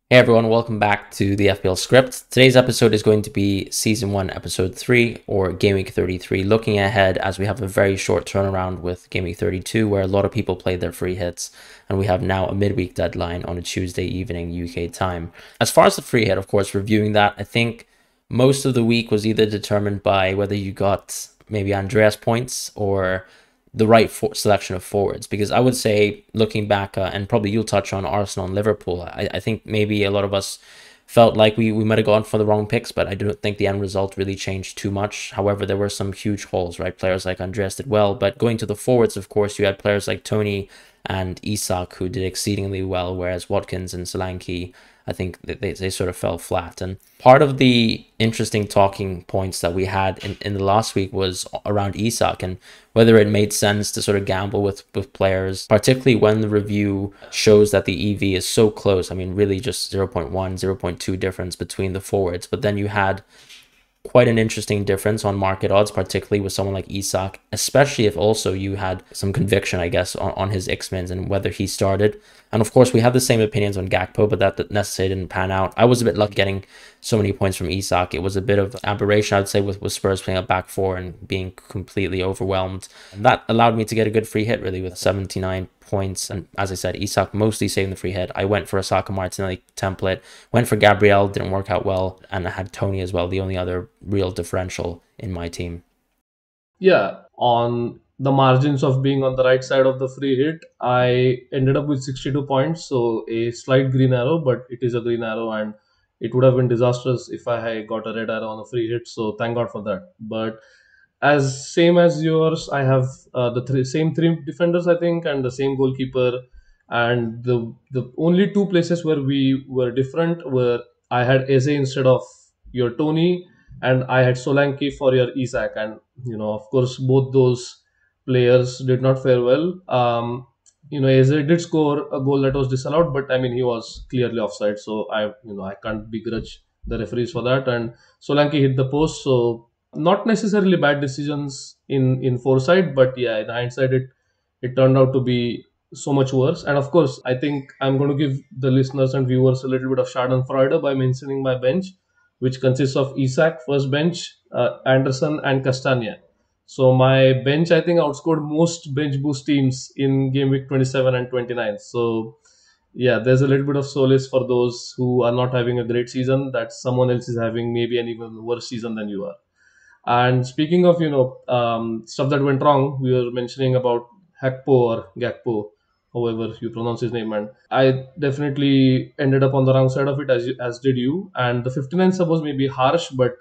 Hey everyone, welcome back to the FPL script. Today's episode is going to be Season 1, Episode 3, or Game Week 33, looking ahead as we have a very short turnaround with Game Week 32, where a lot of people played their free hits, and we have now a midweek deadline on a Tuesday evening UK time. As far as the free hit, of course, reviewing that, I think most of the week was either determined by whether you got maybe Andreas points or the right selection of forwards, because I would say looking back, and probably you'll touch on Arsenal and Liverpool, I think maybe a lot of us felt like we might have gone for the wrong picks, but I don't think the end result really changed too much. However, there were some huge holes, right? Players like Andreas did well, but going to the forwards, of course, you had players like Tony and Isak who did exceedingly well, whereas Watkins and Solanke, I think they sort of fell flat. And part of the interesting talking points that we had in the last week was around Isak and whether it made sense to sort of gamble with players, particularly when the review shows that the EV is so close. I mean, really just 0.1, 0.2 difference between the forwards. But then you had quite an interesting difference on market odds, particularly with someone like Isak, especially if also you had some conviction, I guess, on his X-Mins and whether he started. And of course, we had the same opinions on Gakpo, but that necessarily didn't pan out. I was a bit lucky getting so many points from Isak. It was a bit of aberration, I'd say, with Spurs playing a back four and being completely overwhelmed. And that allowed me to get a good free hit, really, with 79 points. And as I said, Isak mostly saving the free hit. I went for a Saka Martinelli template, went for Gabriel, didn't work out well, and I had Tony as well, the only other real differential in my team. Yeah, on the margins of being on the right side of the free hit, I ended up with 62 points, so a slight green arrow, but it is a green arrow, and it would have been disastrous if I had got a red arrow on a free hit. So thank God for that. But as same as yours, I have same three defenders, I think, and the same goalkeeper. And the only two places where we were different were I had Eze instead of your Tony, and I had Solanke for your Isak. And of course, both those players did not fare well. Eze did score a goal that was disallowed, but I mean he was clearly offside, so I can't begrudge the referees for that. And Solanke hit the post, so not necessarily bad decisions in foresight, but yeah, in hindsight, it turned out to be so much worse. And of course, I think I'm going to give the listeners and viewers a little bit of Schadenfreude by mentioning my bench, which consists of Isak first bench, Anderson, and Castagna. So my bench, I think, outscored most bench boost teams in game week 27 and 29. So yeah, there's a little bit of solace for those who are not having a great season, that someone else is having maybe an even worse season than you are. And speaking of stuff that went wrong, we were mentioning about Hakpo or Gakpo, however you pronounce his name, and I definitely ended up on the wrong side of it, as did you. And the 59 sub was maybe harsh, but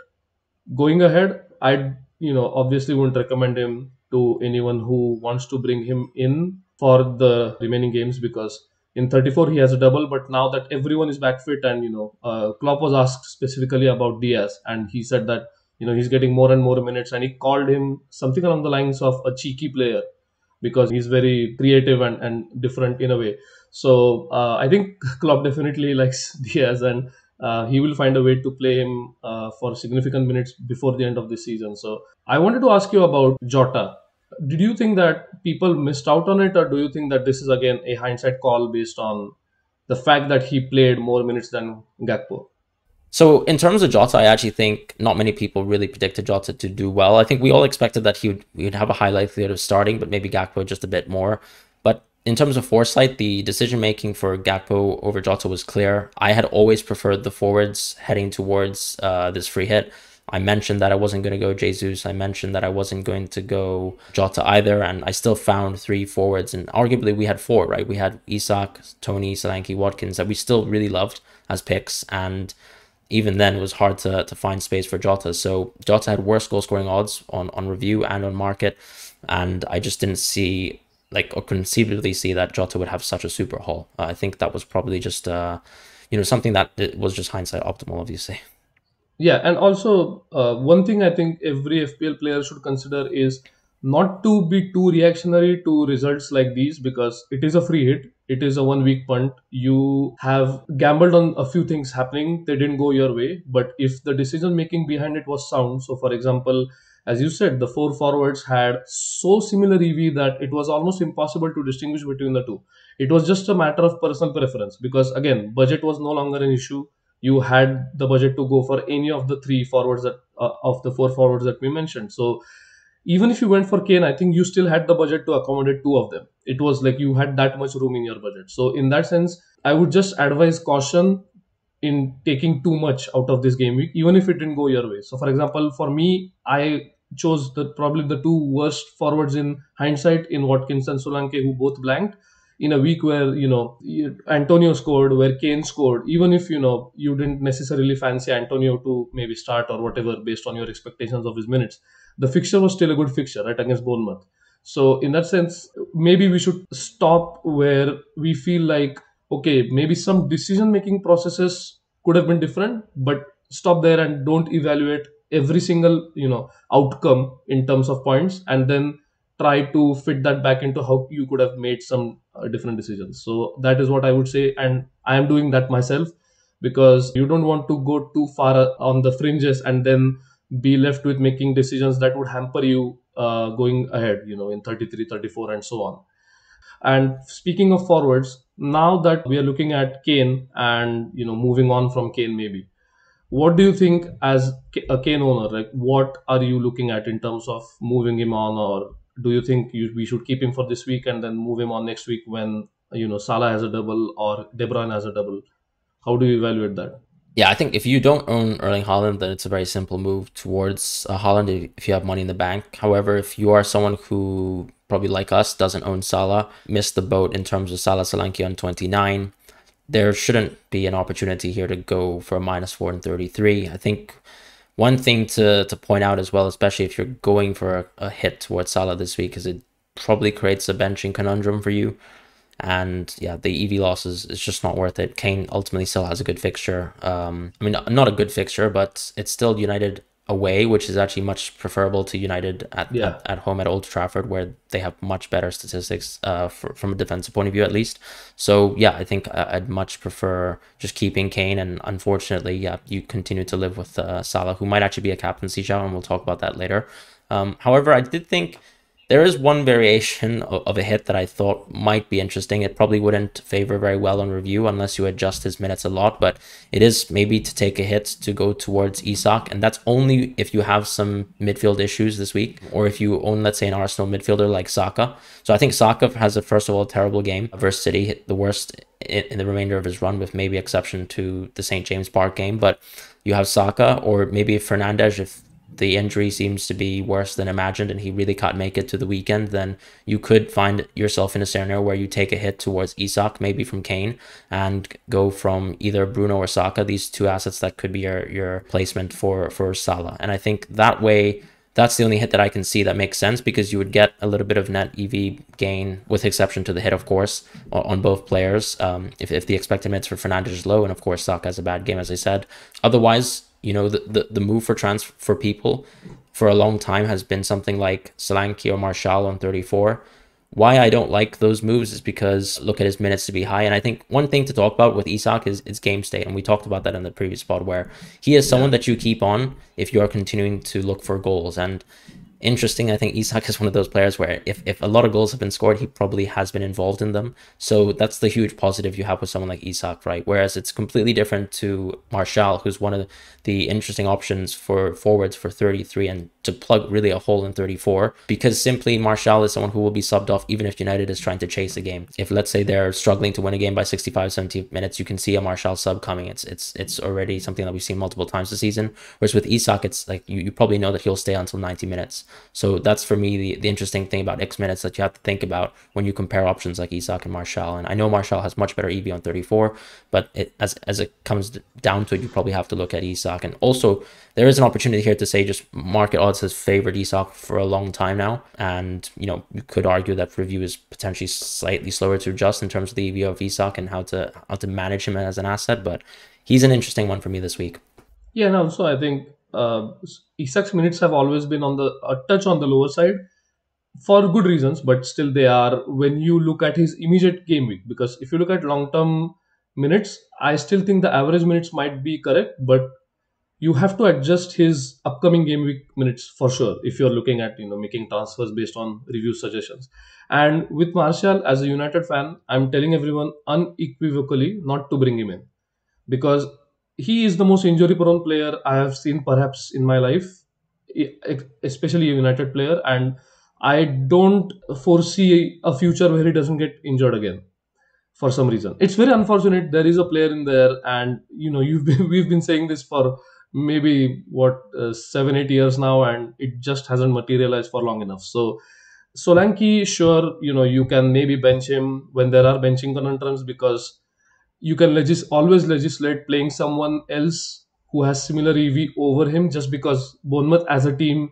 going ahead, I obviously wouldn't recommend him to anyone who wants to bring him in for the remaining games, because in 34 he has a double. But now that everyone is back fit, and Klopp was asked specifically about Diaz, and he said that he's getting more and more minutes, and he called him something along the lines of a cheeky player because he's very creative and different in a way. So I think Klopp definitely likes Diaz, and he will find a way to play him for significant minutes before the end of the season. So I wanted to ask you about Jota. Did you think that people missed out on it, or do you think that this is again a hindsight call based on the fact that he played more minutes than Gakpo? So in terms of Jota, I actually think not many people really predicted Jota to do well. I think we all expected that he would have a high likelihood of starting, but maybe Gakpo just a bit more. But in terms of foresight, the decision making for Gakpo over Jota was clear. I had always preferred the forwards heading towards this free hit. I mentioned that I wasn't going to go Jesus. I mentioned that I wasn't going to go Jota either, and I still found three forwards, and arguably we had four, right? We had Isak, Tony, Solanke, Watkins that we still really loved as picks, and even then it was hard to find space for Jota. So Jota had worse goal scoring odds on review and on market, and I just didn't see or conceivably see that Jota would have such a super haul. I think that was probably just something that it was just hindsight optimal, obviously. Yeah, and also one thing I think every FPL player should consider is not to be too reactionary to results like these, because it is a free hit. It is a 1 week punt. You have gambled on a few things happening. They didn't go your way. But if the decision making behind it was sound, so for example, as you said, the four forwards had so similar EV that it was almost impossible to distinguish between the two. It was just a matter of personal preference because, again, budget was no longer an issue. You had the budget to go for any of the three forwards that of the four forwards that we mentioned. So even if you went for Kane, I think you still had the budget to accommodate two of them. It was like you had that much room in your budget. So in that sense, I would just advise caution in taking too much out of this game week, even if it didn't go your way. So for example, for me, I chose the probably the two worst forwards in hindsight in Watkins and Solanke, who both blanked in a week where Antonio scored, where Kane scored. Even if you didn't necessarily fancy Antonio to maybe start or whatever based on your expectations of his minutes, the fixture was still a good fixture, right, against Bournemouth. So in that sense, maybe we should stop where we feel like, okay, maybe some decision making processes could have been different, but stop there and don't evaluate every single outcome in terms of points, and then try to fit that back into how you could have made some different decisions. So that is what I would say, and I am doing that myself, because you don't want to go too far on the fringes and then be left with making decisions that would hamper you going ahead, in 33, 34, and so on. And speaking of forwards, now that we are looking at Kane and moving on from Kane, maybe what do you think as a Kane owner? Like, what are you looking at in terms of moving him on, or do you think we should keep him for this week and then move him on next week when Salah has a double or De Bruyne has a double? How do you evaluate that? Yeah, I think if you don't own Erling Haaland, then it's a very simple move towards Haaland if you have money in the bank. However, if you are someone who, probably like us, doesn't own Salah, missed the boat in terms of Salah Solanke on 29, there shouldn't be an opportunity here to go for a -4 and 33. I think one thing to point out as well, especially if you're going for a hit towards Salah this week, is it probably creates a benching conundrum for you. And yeah, the EV loss is just not worth it. Kane ultimately still has a good fixture. I mean, not a good fixture, but it's still United away, which is actually much preferable to United Yeah. at home at Old Trafford, where they have much better statistics from a defensive point of view, at least. So yeah, I think I'd much prefer just keeping Kane. And unfortunately, yeah, you continue to live with Salah, who might actually be a captaincy shout, and we'll talk about that later. However, I did think there is one variation of a hit that I thought might be interesting. It probably wouldn't favor very well on review unless you adjust his minutes a lot, but it is maybe to take a hit to go towards Isak, and that's only if you have some midfield issues this week, or if you own, let's say, an Arsenal midfielder like Saka. So I think Saka has, first of all, a terrible game versus City, hit the worst in the remainder of his run, with maybe exception to the St. James Park game. But you have Saka, or maybe Fernandes, if the injury seems to be worse than imagined and he really can't make it to the weekend, then you could find yourself in a scenario where you take a hit towards Isak, maybe from Kane, and go from either Bruno or Saka, these two assets that could be your placement for Salah. And I think that way, that's the only hit that I can see that makes sense, because you would get a little bit of net EV gain, with exception to the hit, of course, on both players. If the expected minutes for Fernandes is low, and of course Saka has a bad game, as I said. Otherwise, the move for people for a long time has been something like Solanke or Martial on 34. Why I don't like those moves is because look at his minutes to be high. And I think one thing to talk about with Isak is game state. And we talked about that in the previous pod, where he is someone that you keep on if you are continuing to look for goals. And interesting, I think Isak is one of those players where if a lot of goals have been scored, he probably has been involved in them. So that's the huge positive you have with someone like Isak, right? Whereas it's completely different to Martial, who's one of the interesting options for forwards for 33 and to plug really a hole in 34, because simply Martial is someone who will be subbed off even if United is trying to chase a game. If, let's say, they're struggling to win a game by 65, 70 minutes, you can see a Martial sub coming. It's already something that we've seen multiple times this season. Whereas with Isak, it's like you probably know that he'll stay until 90 minutes. So that's, for me, the interesting thing about X minutes that you have to think about when you compare options like Isak and Martial. And I know Martial has much better EV on 34, but as it comes down to it, you probably have to look at Isak. And also, there is an opportunity here to say just market odds has favored Isak for a long time now. And, you could argue that review is potentially slightly slower to adjust in terms of the EV of Isak and how to manage him as an asset. But he's an interesting one for me this week. Yeah, and also I think Isak's minutes have always been on the a touch on the lower side for good reasons, but still they are when you look at his immediate game week. Because if you look at long term minutes, I still think the average minutes might be correct, but you have to adjust his upcoming game week minutes for sure if you're looking at making transfers based on review suggestions. And with Martial, as a United fan, I'm telling everyone unequivocally not to bring him in, because he is the most injury prone player I have seen perhaps in my life, especially a United player. And I don't foresee a future where he doesn't get injured again for some reason. It's very unfortunate. There is a player in there, and we've been saying this for maybe 7 8 years now, and it just hasn't materialized for long enough. So Solanke, sure, you can maybe bench him when there are benching conundrums, because you can always legislate playing someone else who has similar EV over him, just because Bournemouth as a team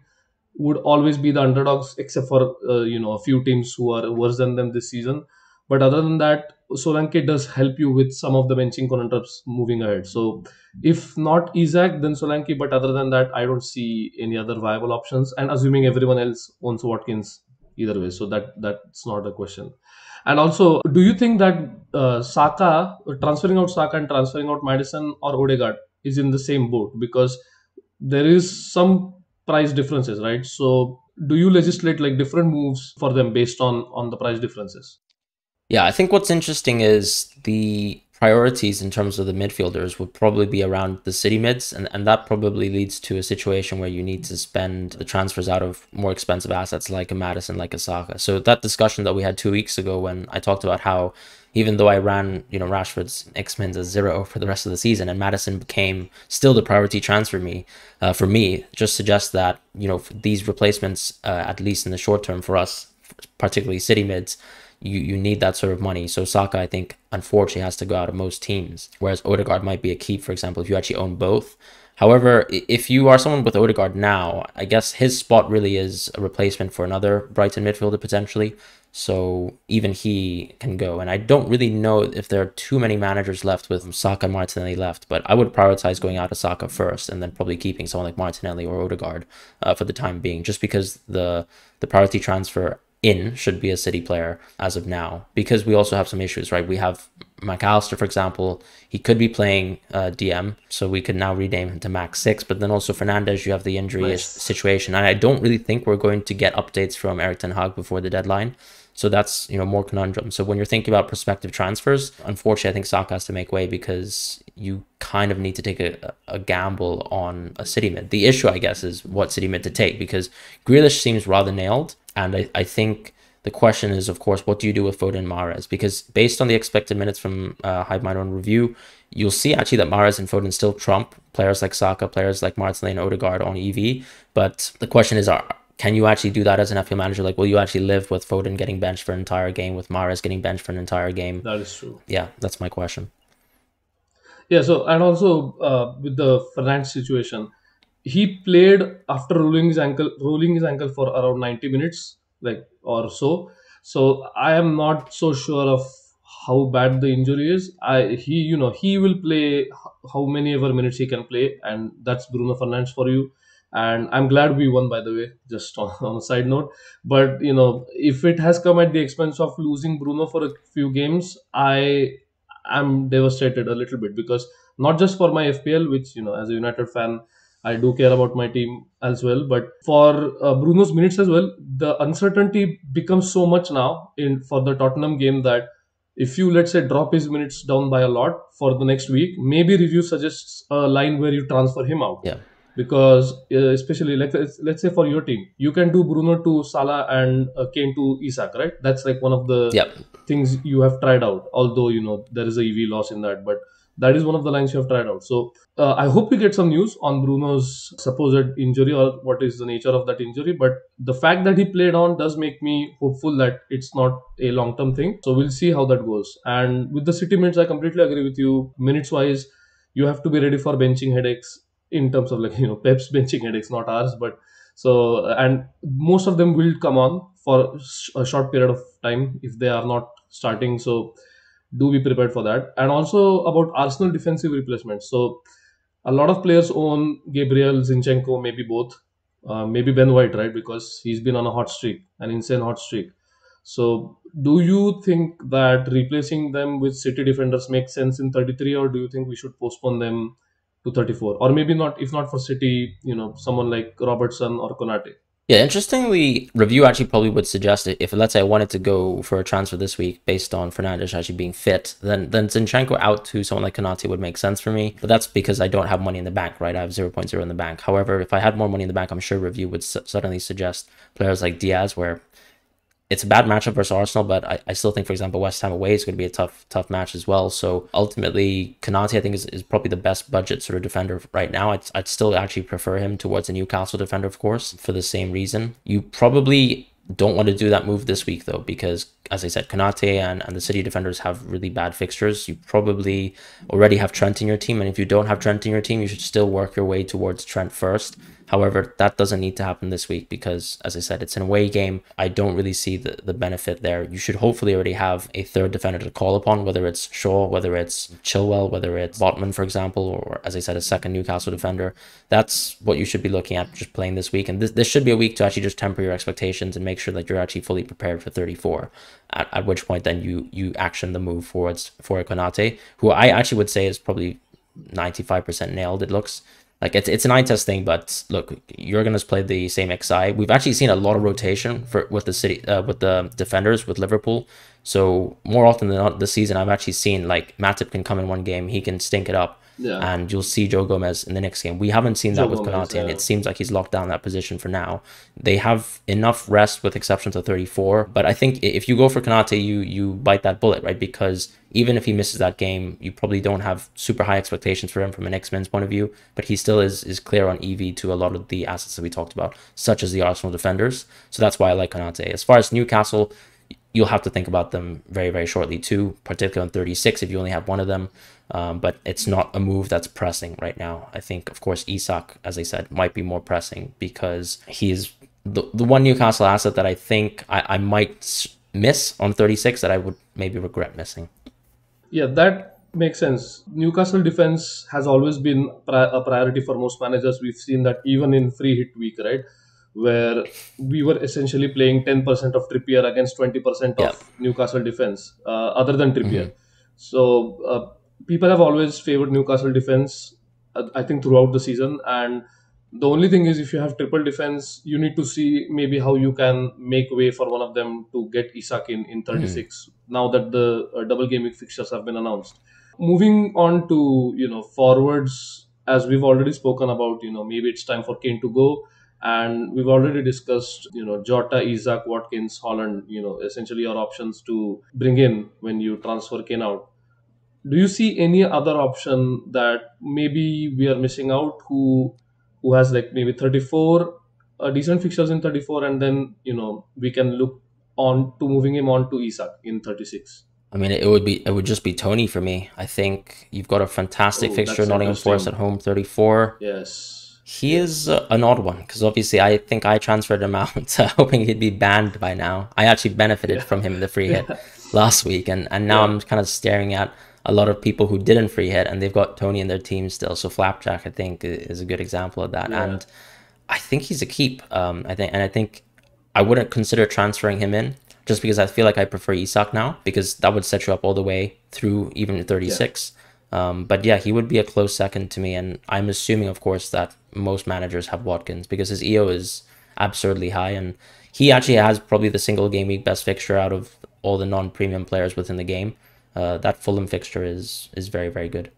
would always be the underdogs, except for a few teams who are worse than them this season. But other than that, Solanke does help you with some of the benching conundrums moving ahead. So if not Isaac, then Solanke. But other than that, I don't see any other viable options. And assuming everyone else owns Watkins either way, so that's not a question. And also, do you think that Saka, transferring out Saka and transferring out Madison or Odegaard, is in the same boat? Because there is some price differences, right? So do you legislate like different moves for them based on the price differences? Yeah, I think what's interesting is the priorities in terms of the midfielders would probably be around the city mids, and that probably leads to a situation where you need to spend the transfers out of more expensive assets like a Madison, like a Saka. So that discussion that we had 2 weeks ago when I talked about how even though I ran, Rashford's X-Men as 0 for the rest of the season, and Madison became still the priority transfer for me, just suggests that, for these replacements, at least in the short term for us, particularly city mids, you need that sort of money. So Saka, I think, unfortunately, has to go out of most teams, whereas Odegaard might be a keep, for example, if you actually own both. However, if you are someone with Odegaard now, I guess his spot really is a replacement for another Brighton midfielder potentially. So even he can go. And I don't really know if there are too many managers left with Saka and Martinelli left, but I would prioritize going out of Saka first and then probably keeping someone like Martinelli or Odegaard for the time being, just because the priority transfer in should be a City player as of now, because we also have some issues, right? We have McAllister, for example. He could be playing DM, so we could now rename him to Max 6, but then also Fernandez, you have the injury Nice. situation, and I don't really think we're going to get updates from Eric Ten Hag before the deadline. So that's, more conundrum. So when you're thinking about prospective transfers, unfortunately, I think Saka has to make way, because you kind of need to take a gamble on a City mid. The issue, I guess, is what City mid to take, because Grealish seems rather nailed. And I think the question is, of course, what do you do with Foden and Mahrez? Because based on the expected minutes from Hive My Own Review, you'll see actually that Mahrez and Foden still trump players like Saka, players like Martinelli and Odegaard on EV. But the question is, can you actually do that as an FPL manager? Like, will you actually live with Foden getting benched for an entire game, with Mahrez getting benched for an entire game? That is true. Yeah, that's my question. Yeah. So, and also with the Fernand situation, he played after rolling his ankle for around 90 minutes, like or so. So I am not so sure of how bad the injury is. He will play how many ever minutes he can play, and that's Bruno Fernandes for you. And I'm glad we won, by the way, just on a side note. But if it has come at the expense of losing Bruno for a few games, I'm devastated a little bit, because not just for my FPL, which as a United fan, I do care about my team as well, but for Bruno's minutes as well, the uncertainty becomes so much now in for the Tottenham game, that if you, let's say, drop his minutes down by a lot for the next week, maybe review suggests a line where you transfer him out. Yeah. Because especially, like, let's say for your team, you can do Bruno to Salah and Kane to Isak, right? That's like one of the Yeah. things you have tried out, although there is a EV loss in that, but that is one of the lines you have tried out. So I hope we get some news on Bruno's supposed injury, or what is the nature of that injury. But the fact that he played on does make me hopeful that it's not a long term thing. So we'll see how that goes. And with the City minutes, I completely agree with you. Minutes wise, you have to be ready for benching headaches, in terms of, like, Pep's benching headaches, not ours. But so, and most of them will come on for a short period of time if they are not starting. So do be prepared for that. And also about Arsenal defensive replacements. So a lot of players own Gabriel, Zinchenko, maybe both, maybe Ben White, right? Because he's been on a hot streak, an insane hot streak. So do you think that replacing them with City defenders makes sense in 33, or do you think we should postpone them to 34, or maybe not. If not for City, someone like Robertson or Konate. Yeah, interestingly, review actually probably would suggest it if let's say I wanted to go for a transfer this week based on Fernandes actually being fit, then Zinchenko out to someone like Konate would make sense for me. But that's because I don't have money in the bank, right? I have 0.0 in the bank. However, if I had more money in the bank, I'm sure review would suddenly suggest players like Diaz, where it's a bad matchup versus Arsenal, but I still think, for example, West Ham away is going to be a tough match as well. So ultimately, Konate, I think, is probably the best budget sort of defender right now. I'd still actually prefer him towards a Newcastle defender, of course, for the same reason. You probably don't want to do that move this week, though, because, as I said, Konate and the City defenders have really bad fixtures. You probably already have Trent in your team, and if you don't have Trent in your team, you should still work your way towards Trent first. However, that doesn't need to happen this week because, as I said, it's an away game. I don't really see the benefit there. You should hopefully already have a third defender to call upon, whether it's Shaw, whether it's Chilwell, whether it's Botman, for example, or, as I said, a second Newcastle defender. That's what you should be looking at just playing this week. And this should be a week to actually just temper your expectations and make sure that you're actually fully prepared for 34, at which point then you action the move forwards for Konate, who I actually would say is probably 95% nailed, it looks. Like it's an eye test thing, but look, Jurgen play the same XI. We've actually seen a lot of rotation with the defenders with Liverpool. So more often than not this season, I've actually seen like Matip can come in one game, he can stink it up, and you'll see Joe Gomez in the next game. We haven't seen that with Konate, and it seems like he's locked down that position for now. They have enough rest with exception to 34, but I think if you go for Konate, you bite that bullet, right? Because even if he misses that game, you probably don't have super high expectations for him from an X-Men's point of view, but he still is clear on EV to a lot of the assets that we talked about, such as the Arsenal defenders. So that's why I like Konate. As far as Newcastle, you'll have to think about them very, very shortly too, particularly on 36 if you only have one of them. But it's not a move that's pressing right now. I think, of course, Isak, as I said, might be more pressing because he is the one Newcastle asset that I think I might miss on 36 that I would maybe regret missing. Yeah, that makes sense. Newcastle defense has always been a priority for most managers. We've seen that even in free hit week, right? Where we were essentially playing 10% of Trippier against 20% Yeah. of Newcastle defense, other than Trippier. Mm-hmm. So people have always favored Newcastle defense, I think, throughout the season. And the only thing is, if you have triple defense, you need to see maybe how you can make way for one of them to get Isak in Mm-hmm. 36. Now that the double game week fixtures have been announced. Moving on to forwards, as we've already spoken about, maybe it's time for Kane to go, and we've already discussed Jota, Isak, Watkins, Holland. Essentially your options to bring in when you transfer Kane out. Do you see any other option that maybe we are missing out, who has like maybe 34 decent fixtures in 34, and then we can look on to moving him on to Isak in 36? I mean, it would just be Tony for me. I think you've got a fantastic Oh, fixture, that's Nottingham Forest at interesting. home, 34. Yes, He is yes, an odd one because obviously I think I transferred him out hoping he'd be banned by now. I actually benefited yeah, from him in the free hit yeah, last week, and now yeah, I'm kind of staring at a lot of people who didn't free hit and they've got Tony in their team still. So Flapjack, I think, is a good example of that, yeah, and I think he's a keep. I think I wouldn't consider transferring him in just because I feel like I prefer Isak now because that would set you up all the way through even yeah, 36. But yeah, he would be a close second to me, and I'm assuming, of course, that most managers have Watkins because his EO is absurdly high, and he actually has probably the single game week best fixture out of all the non-premium players within the game. That Fulham fixture is very, very good.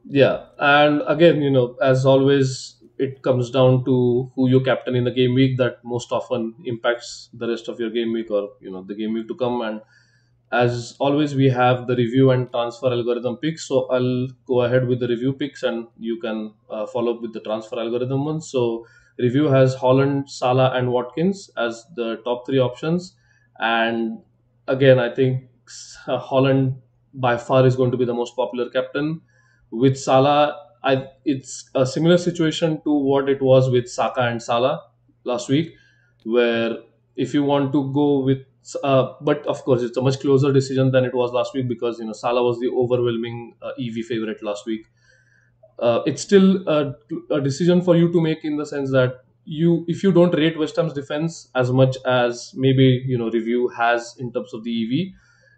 yeah. And again, as always, it comes down to who you captain in the game week, that most often impacts the rest of your game week, or the game week to come. And as always, we have the review and transfer algorithm picks. So I'll go ahead with the review picks, and you can follow up with the transfer algorithm ones. So review has Holland, Salah, and Watkins as the top three options. And again, I think Holland by far is going to be the most popular captain. With Salah, it's a similar situation to what it was with Saka and Salah last week, where if you want to go with, but of course it's a much closer decision than it was last week, because Salah was the overwhelming EV favorite last week. It's still a decision for you to make, in the sense that, if you don't rate West Ham's defense as much as maybe review has in terms of the EV,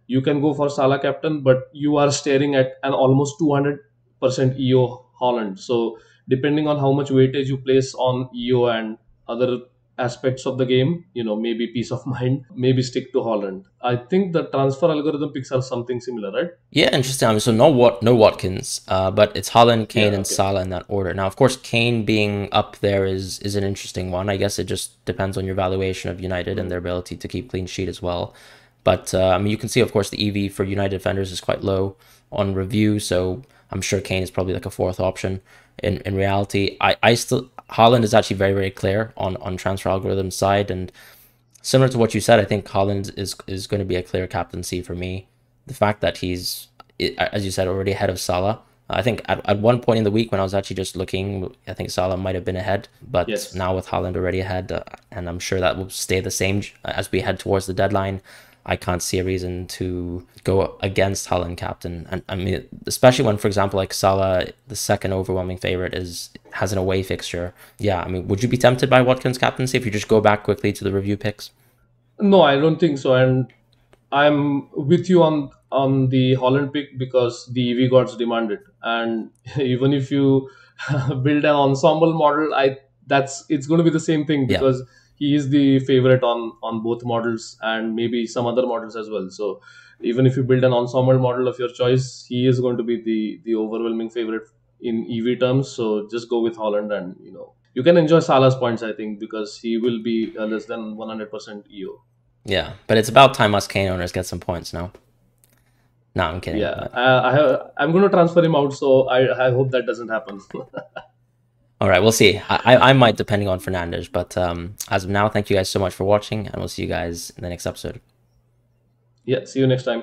you can go for Salah captain, but you are staring at an almost 200% EO Holland. So depending on how much weightage you place on EO and other aspects of the game, maybe peace of mind, maybe stick to Holland. I think the transfer algorithm picks are something similar, right? Yeah, interesting. I mean, so no Watkins, but it's Haaland, Kane, Yeah, and okay. Salah in that order. Now, of course, Kane being up there is an interesting one. I guess it just depends on your valuation of United and Mm. their ability to keep clean sheet as well. But I mean, you can see, of course, the EV for United defenders is quite low on review, so I'm sure Kane is probably like a fourth option. In reality, I still Haaland is actually very clear on transfer algorithm side, and similar to what you said, I think Haaland is going to be a clear captaincy for me. The fact that he's, as you said, already ahead of Salah. I think at one point in the week when I was actually just looking, I think Salah might have been ahead, but Yes. now with Haaland already ahead, and I'm sure that will stay the same as we head towards the deadline. I can't see a reason to go against Haaland captain, and I mean, especially when, for example, like Salah, the second overwhelming favorite has an away fixture. Yeah, I mean, would you be tempted by Watkins captaincy if you just go back quickly to the review picks? No, I don't think so. And I'm with you on the Holland pick because the EV gods demand it. And even if you build an ensemble model, I that's it's going to be the same thing Yeah. because he is the favorite on both models and maybe some other models as well. So even if you build an ensemble model of your choice, he is going to be the overwhelming favorite in EV terms. So just go with Holland, and you can enjoy Salah's points. I think because he will be less than 100% EO. Yeah, but it's about time us Kane owners get some points now. No, I'm kidding. Yeah, But I'm going to transfer him out, so I hope that doesn't happen. all right, we'll see. I might, depending on Fernandez. But as of now, thank you guys so much for watching, and we'll see you guys in the next episode. Yeah, see you next time.